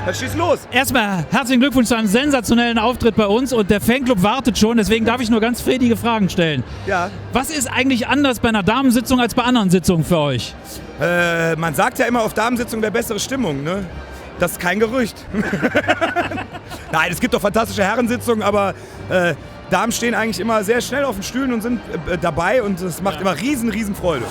Dann schieß los! Erstmal herzlichen Glückwunsch zu einem sensationellen Auftritt bei uns und der Fanclub wartet schon, deswegen darf ich nur ganz friedige Fragen stellen. Ja. Was ist eigentlich anders bei einer Damensitzung als bei anderen Sitzungen für euch? Man sagt ja immer, auf Damensitzungen wäre bessere Stimmung, ne? Das ist kein Gerücht. Nein, es gibt doch fantastische Herrensitzungen, aber Damen stehen eigentlich immer sehr schnell auf den Stühlen und sind dabei und es macht immer riesen Freude.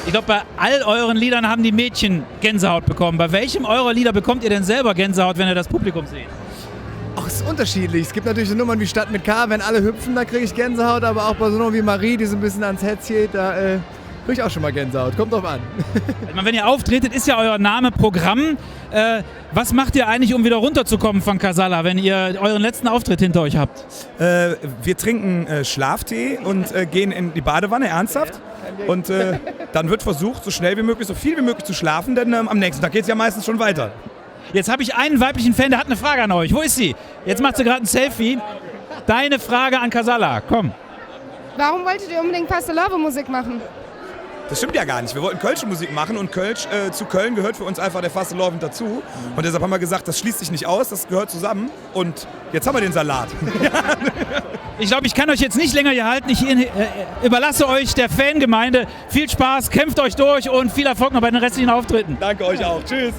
Ich glaube, bei all euren Liedern haben die Mädchen Gänsehaut bekommen. Bei welchem eurer Lieder bekommt ihr denn selber Gänsehaut, wenn ihr das Publikum seht? Ach, es ist unterschiedlich. Es gibt natürlich so Nummern wie Stadt mit K, wenn alle hüpfen, da kriege ich Gänsehaut, aber auch bei so Nummern wie Marie, die so ein bisschen ans Herz geht, da kriege ich auch schon mal Gänsehaut. Kommt drauf an. Ich meine, wenn ihr auftretet, ist ja euer Name Programm. Was macht ihr eigentlich, um wieder runterzukommen von Casalla, wenn ihr euren letzten Auftritt hinter euch habt? Wir trinken Schlaftee und gehen in die Badewanne, ernsthaft. Und dann wird versucht, so schnell wie möglich, so viel wie möglich zu schlafen, denn am nächsten Tag geht es ja meistens schon weiter. Jetzt habe ich einen weiblichen Fan, der hat eine Frage an euch. Wo ist sie? Jetzt macht sie gerade ein Selfie. Deine Frage an Casalla, komm. Warum wolltet ihr unbedingt Fastelovre-Musik machen? Das stimmt ja gar nicht. Wir wollten kölsche Musik machen und zu Köln gehört für uns einfach der Fastelovend dazu. Und deshalb haben wir gesagt, das schließt sich nicht aus, das gehört zusammen. Und jetzt haben wir den Salat. Ich glaube, ich kann euch jetzt nicht länger hier halten. Ich überlasse euch der Fangemeinde. Viel Spaß, kämpft euch durch und viel Erfolg noch bei den restlichen Auftritten. Danke euch auch. Tschüss.